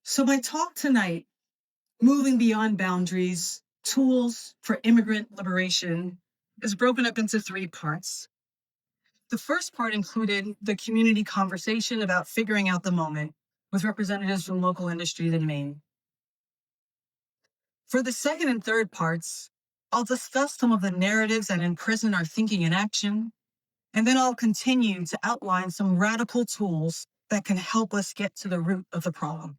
So my talk tonight, Moving Beyond Boundaries, Tools for Immigrant Liberation, is broken up into 3 parts. The first part included the community conversation about figuring out the moment with representatives from local industries in Maine. For the second and third parts, I'll discuss some of the narratives that imprison our thinking and action, and then I'll continue to outline some radical tools that can help us get to the root of the problem.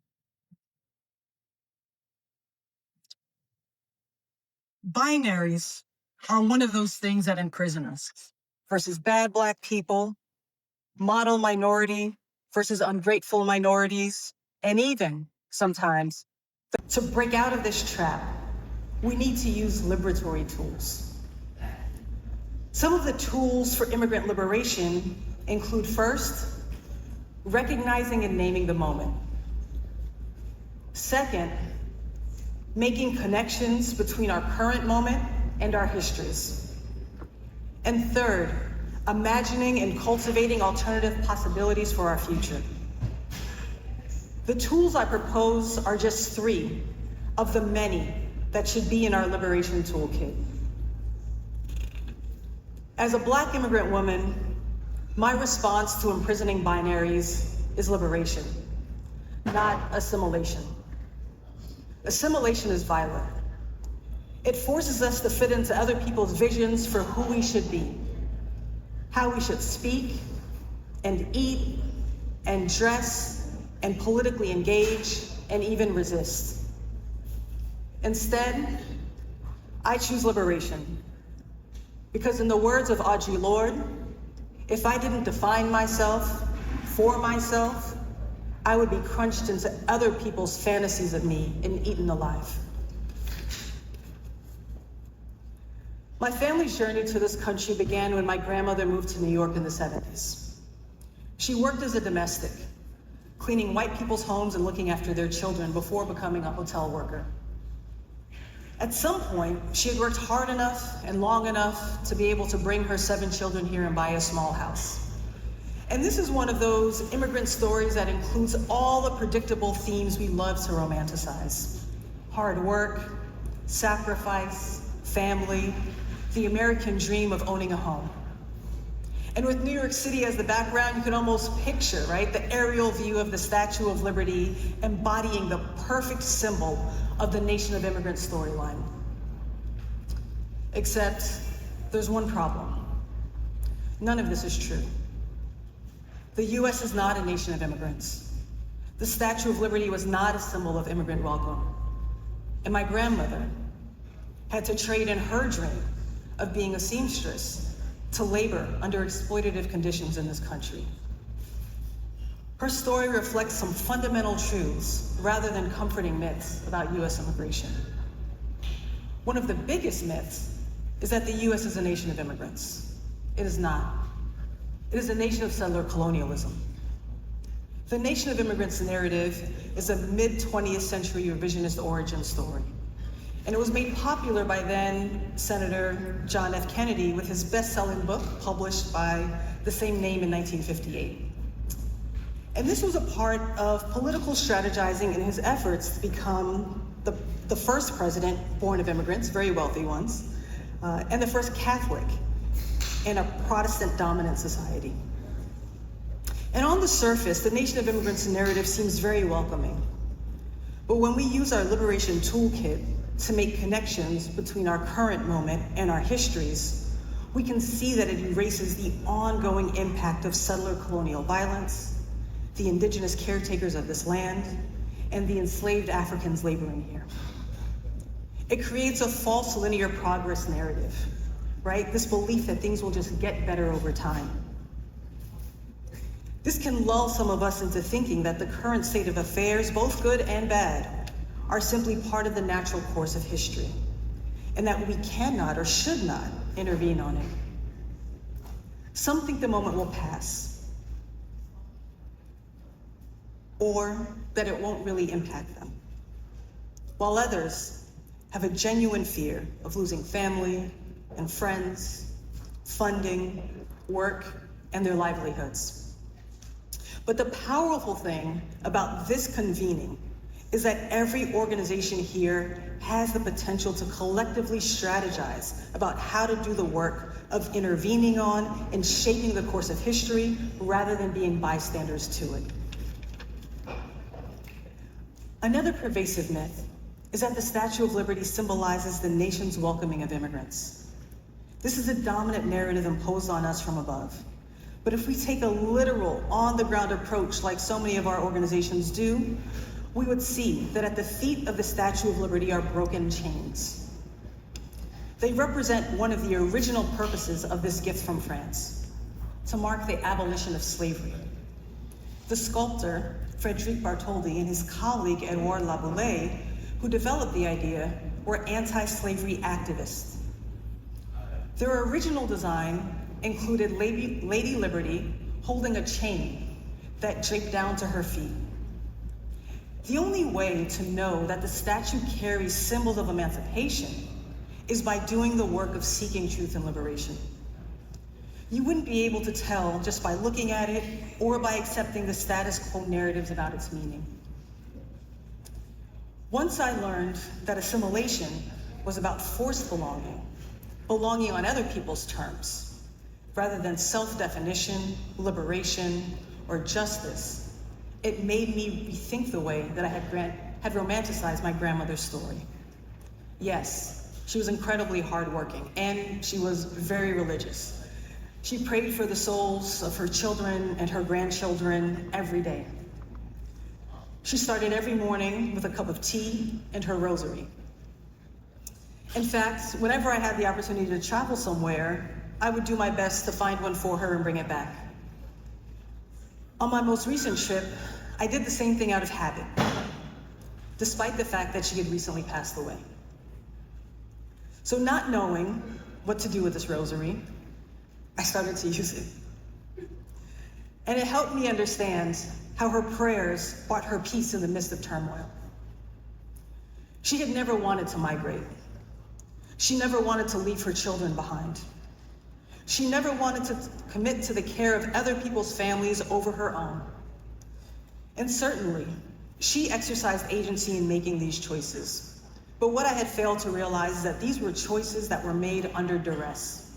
Binaries are one of those things that imprison us versus bad Black people, model minority versus ungrateful minorities, and even sometimes to break out of this trap, we need to use liberatory tools. Some of the tools for immigrant liberation include first, recognizing and naming the moment. Second, making connections between our current moment and our histories. And third, imagining and cultivating alternative possibilities for our future. The tools I propose are just 3 of the many that should be in our liberation toolkit. As a Black immigrant woman, my response to imprisoning binaries is liberation, not assimilation. Assimilation is violent. It forces us to fit into other people's visions for who we should be, how we should speak and eat and dress and politically engage and even resist. Instead, I choose liberation because in the words of Audre Lorde, if I didn't define myself for myself, I would be crunched into other people's fantasies of me and eaten alive. My family's journey to this country began when my grandmother moved to New York in the 70s. She worked as a domestic, cleaning white people's homes and looking after their children before becoming a hotel worker. At some point, she had worked hard enough and long enough to be able to bring her 7 children here and buy a small house. And this is one of those immigrant stories that includes all the predictable themes we love to romanticize. Hard work, sacrifice, family, the American dream of owning a home. And with New York City as the background, you can almost picture, right, the aerial view of the Statue of Liberty embodying the perfect symbol of the Nation of Immigrants storyline. Except there's one problem. None of this is true. The US is not a nation of immigrants. The Statue of Liberty was not a symbol of immigrant welcome. And my grandmother had to trade in her dream of being a seamstress to labor under exploitative conditions in this country. Her story reflects some fundamental truths rather than comforting myths about US immigration. One of the biggest myths is that the US is a nation of immigrants. It is not. It is a nation of settler colonialism. The Nation of Immigrants narrative is a mid-20th century revisionist origin story. And it was made popular by then Senator John F. Kennedy with his best-selling book published by the same name in 1958. And this was a part of political strategizing in his efforts to become the first president born of immigrants, very wealthy ones, and the first Catholic in a Protestant-dominant society. And on the surface, the Nation of Immigrants narrative seems very welcoming. But when we use our liberation toolkit to make connections between our current moment and our histories, we can see that it erases the ongoing impact of settler colonial violence, the indigenous caretakers of this land, and the enslaved Africans laboring here. It creates a false linear progress narrative, right? This belief that things will just get better over time. This can lull some of us into thinking that the current state of affairs, both good and bad, are simply part of the natural course of history, and that we cannot or should not intervene on it. Some think the moment will pass, or that it won't really impact them, while others have a genuine fear of losing family and friends, funding, work, and their livelihoods. But the powerful thing about this convening is that every organization here has the potential to collectively strategize about how to do the work of intervening on and shaping the course of history rather than being bystanders to it. Another pervasive myth is that the Statue of Liberty symbolizes the nation's welcoming of immigrants. This is a dominant narrative imposed on us from above. But if we take a literal, on-the-ground approach like so many of our organizations do, we would see that at the feet of the Statue of Liberty are broken chains. They represent one of the original purposes of this gift from France, to mark the abolition of slavery. The sculptor, Frédéric Bartholdi, and his colleague, Edouard Laboulaye, who developed the idea, were anti-slavery activists. Their original design included Lady Liberty holding a chain that draped down to her feet. The only way to know that the statue carries symbols of emancipation is by doing the work of seeking truth and liberation. You wouldn't be able to tell just by looking at it or by accepting the status quo narratives about its meaning. Once I learned that assimilation was about forced belonging on other people's terms, rather than self-definition, liberation, or justice, it made me rethink the way that I had romanticized my grandmother's story. Yes, she was incredibly hardworking, and she was very religious. She prayed for the souls of her children and her grandchildren every day. She started every morning with a cup of tea and her rosary. In fact, whenever I had the opportunity to travel somewhere, I would do my best to find one for her and bring it back. On my most recent trip, I did the same thing out of habit, despite the fact that she had recently passed away. So not knowing what to do with this rosary, I started to use it. And it helped me understand how her prayers brought her peace in the midst of turmoil. She had never wanted to migrate. She never wanted to leave her children behind. She never wanted to commit to the care of other people's families over her own. And certainly, she exercised agency in making these choices. But what I had failed to realize is that these were choices that were made under duress.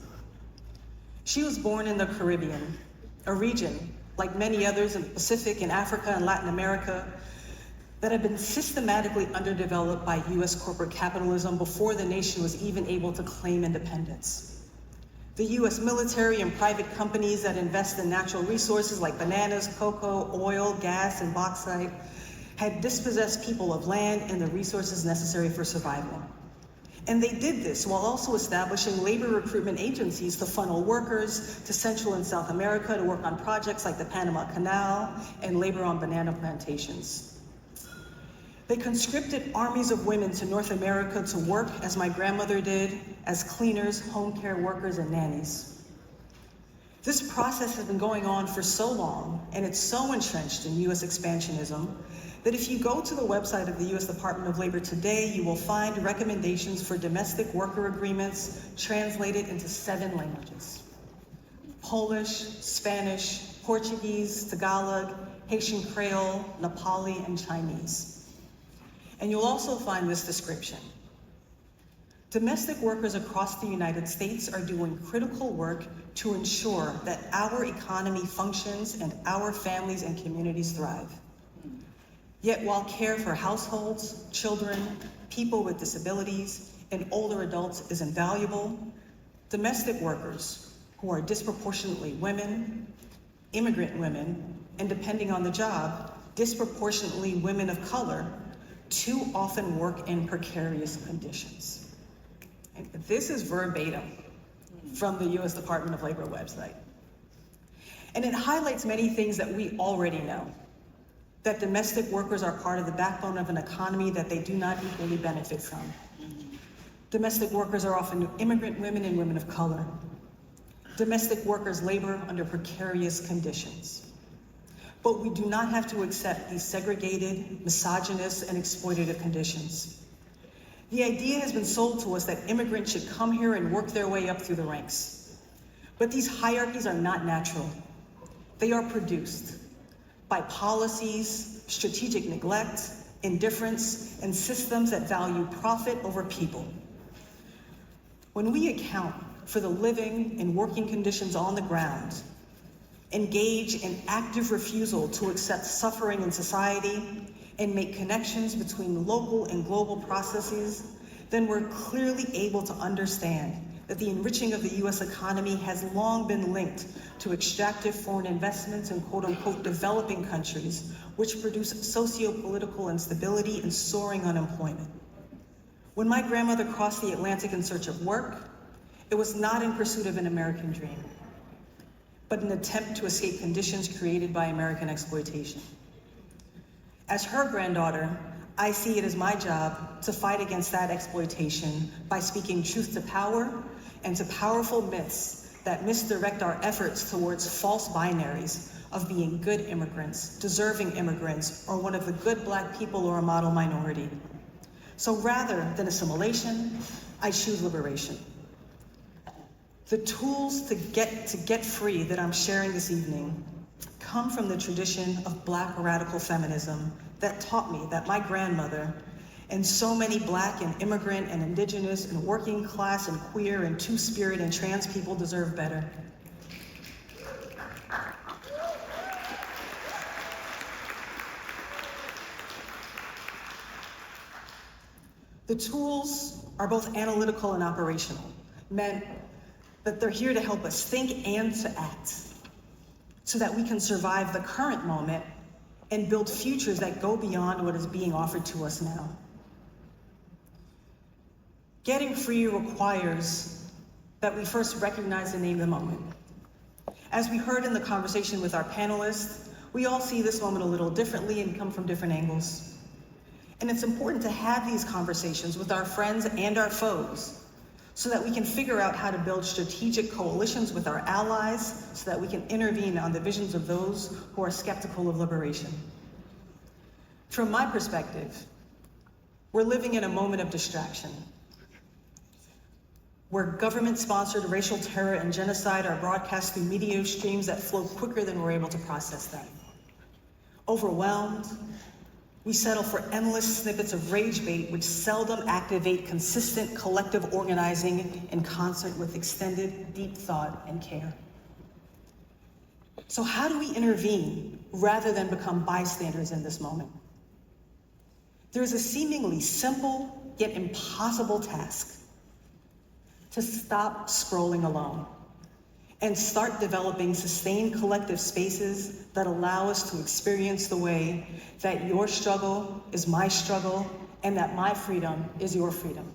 She was born in the Caribbean, a region, like many others in the Pacific and Africa and Latin America, that had been systematically underdeveloped by US corporate capitalism before the nation was even able to claim independence. The US military and private companies that invest in natural resources like bananas, cocoa, oil, gas, and bauxite had dispossessed people of land and the resources necessary for survival. And they did this while also establishing labor recruitment agencies to funnel workers to Central and South America to work on projects like the Panama Canal and labor on banana plantations. They conscripted armies of women to North America to work, as my grandmother did, as cleaners, home care workers, and nannies. This process has been going on for so long, and it's so entrenched in US expansionism, that if you go to the website of the US Department of Labor today, you will find recommendations for domestic worker agreements translated into 7 languages: Polish, Spanish, Portuguese, Tagalog, Haitian Creole, Nepali, and Chinese. And you'll also find this description: domestic workers across the United States are doing critical work to ensure that our economy functions and our families and communities thrive. Yet while care for households, children, people with disabilities, and older adults is invaluable, domestic workers, who are disproportionately women, immigrant women, and depending on the job, disproportionately women of color, too often work in precarious conditions. And this is verbatim from the US Department of Labor website. And it highlights many things that we already know: that domestic workers are part of the backbone of an economy that they do not equally benefit from. Domestic workers are often immigrant women and women of color. Domestic workers labor under precarious conditions. But we do not have to accept these segregated, misogynist, and exploitative conditions. The idea has been sold to us that immigrants should come here and work their way up through the ranks. But these hierarchies are not natural. They are produced. by policies, strategic neglect, indifference, and systems that value profit over people. When we account for the living and working conditions on the ground, engage in active refusal to accept suffering in society, and make connections between local and global processes, then we're clearly able to understand that the enriching of the US economy has long been linked to extractive foreign investments in quote-unquote developing countries, which produce socio-political instability and soaring unemployment. When my grandmother crossed the Atlantic in search of work, it was not in pursuit of an American dream, but an attempt to escape conditions created by American exploitation. As her granddaughter, I see it as my job to fight against that exploitation by speaking truth to power and to powerful myths that misdirect our efforts towards false binaries of being good immigrants, deserving immigrants, or one of the good Black people or a model minority. So rather than assimilation, I choose liberation. The tools to get free that I'm sharing this evening come from the tradition of Black radical feminism that taught me that my grandmother and so many Black and immigrant and Indigenous and working class and queer and two-spirit and trans people deserve better. The tools are both analytical and operational, meant that they're here to help us think and to act so that we can survive the current moment and build futures that go beyond what is being offered to us now. Getting free requires that we first recognize and name the moment. As we heard in the conversation with our panelists, we all see this moment a little differently and come from different angles. And it's important to have these conversations with our friends and our foes so that we can figure out how to build strategic coalitions with our allies so that we can intervene on the visions of those who are skeptical of liberation. From my perspective, we're living in a moment of distraction, where government-sponsored racial terror and genocide are broadcast through media streams that flow quicker than we're able to process them. Overwhelmed, we settle for endless snippets of rage bait which seldom activate consistent collective organizing in concert with extended deep thought and care. So how do we intervene rather than become bystanders in this moment? There is a seemingly simple yet impossible task: to stop scrolling alone and start developing sustained collective spaces that allow us to experience the way that your struggle is my struggle and that my freedom is your freedom.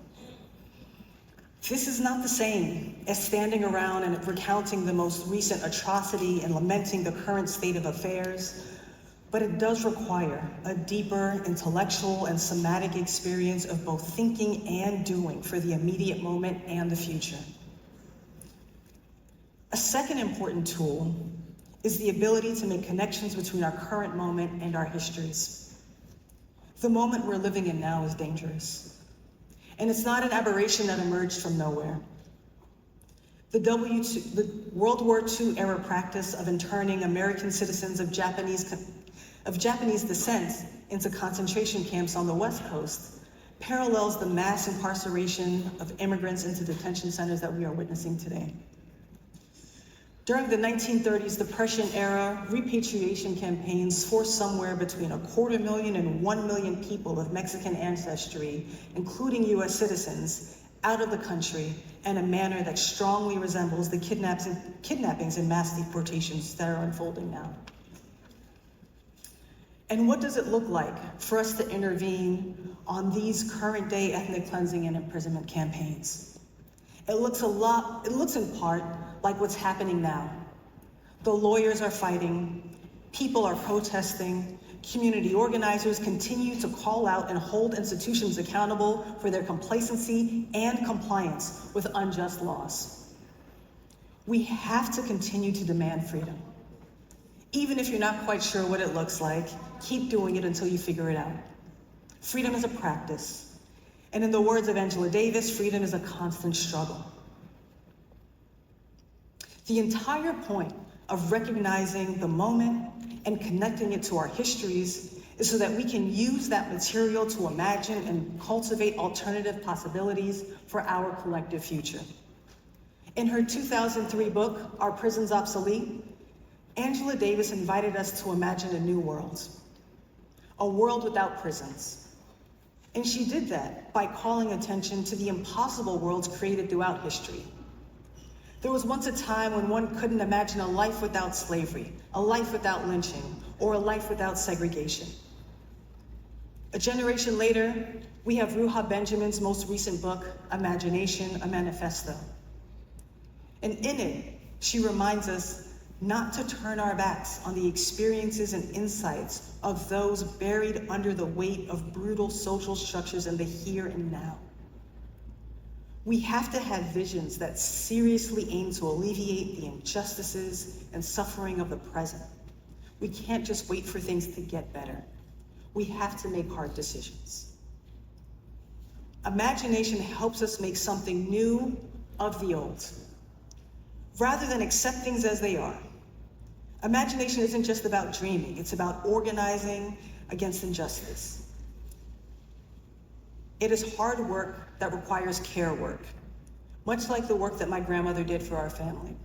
This is not the same as standing around and recounting the most recent atrocity and lamenting the current state of affairs, but it does require a deeper intellectual and somatic experience of both thinking and doing for the immediate moment and the future. A second important tool is the ability to make connections between our current moment and our histories. The moment we're living in now is dangerous, and it's not an aberration that emerged from nowhere. The World War II era practice of interning American citizens of Japanese descent into concentration camps on the West Coast parallels the mass incarceration of immigrants into detention centers that we are witnessing today. During the 1930s Depression-era repatriation campaigns forced somewhere between 250,000 and 1 million people of Mexican ancestry, including US citizens, out of the country in a manner that strongly resembles the kidnappings and mass deportations that are unfolding now. And what does it look like for us to intervene on these current day ethnic cleansing and imprisonment campaigns? It looks in part like what's happening now. The lawyers are fighting, people are protesting, community organizers continue to call out and hold institutions accountable for their complacency and compliance with unjust laws. We have to continue to demand freedom. Even if you're not quite sure what it looks like, keep doing it until you figure it out. Freedom is a practice, and in the words of Angela Davis, freedom is a constant struggle. The entire point of recognizing the moment and connecting it to our histories is so that we can use that material to imagine and cultivate alternative possibilities for our collective future. In her 2003 book, Are Prisons Obsolete?, Angela Davis invited us to imagine a new world, a world without prisons. And she did that by calling attention to the impossible worlds created throughout history. There was once a time when one couldn't imagine a life without slavery, a life without lynching, or a life without segregation. A generation later, we have Ruha Benjamin's most recent book, Imagination, a Manifesto. And in it, she reminds us not to turn our backs on the experiences and insights of those buried under the weight of brutal social structures in the here and now. We have to have visions that seriously aim to alleviate the injustices and suffering of the present. We can't just wait for things to get better. We have to make hard decisions. Imagination helps us make something new of the old, rather than accept things as they are. Imagination isn't just about dreaming, it's about organizing against injustice. It is hard work that requires care work, much like the work that my grandmother did for our family.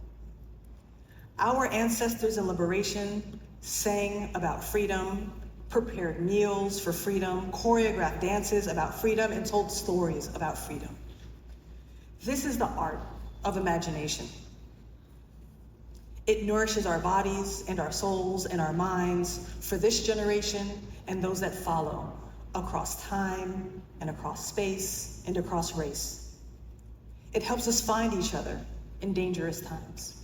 Our ancestors in liberation sang about freedom, prepared meals for freedom, choreographed dances about freedom, and told stories about freedom. This is the art of imagination. It nourishes our bodies and our souls and our minds for this generation and those that follow, across time and across space and across race. It helps us find each other in dangerous times.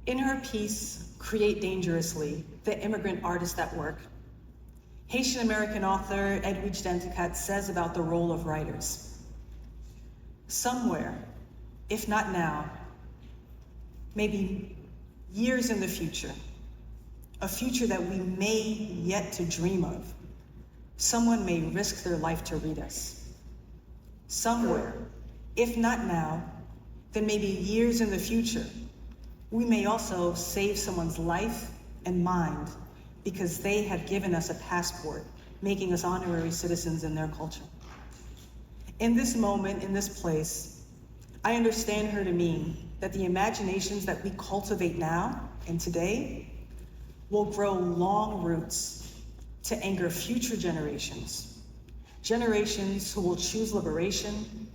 In her piece, Create Dangerously, The Immigrant Artist at Work, Haitian-American author Edwidge Danticat says about the role of writers. Somewhere, if not now, maybe years in the future, a future that we may yet to dream of, someone may risk their life to read us. Somewhere, if not now, then maybe years in the future, we may also save someone's life and mind because they have given us a passport, making us honorary citizens in their culture. In this moment, in this place, I understand her to mean that the imaginations that we cultivate now and today will grow long roots to anchor future generations, generations who will choose liberation,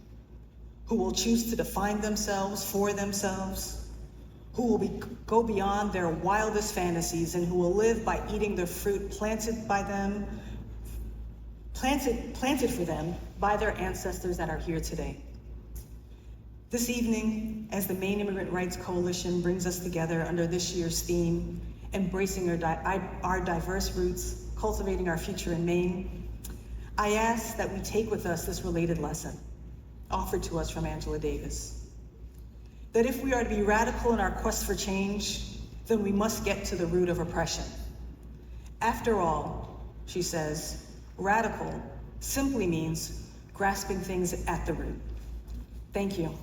who will choose to define themselves for themselves, who will go beyond their wildest fantasies and who will live by eating the fruit planted for them by their ancestors that are here today. This evening, as the Maine Immigrant Rights Coalition brings us together under this year's theme, Embracing our Diverse Roots, Cultivating Our Future in Maine, I ask that we take with us this related lesson offered to us from Angela Davis. That if we are to be radical in our quest for change, then we must get to the root of oppression. After all, she says, radical simply means grasping things at the root. Thank you.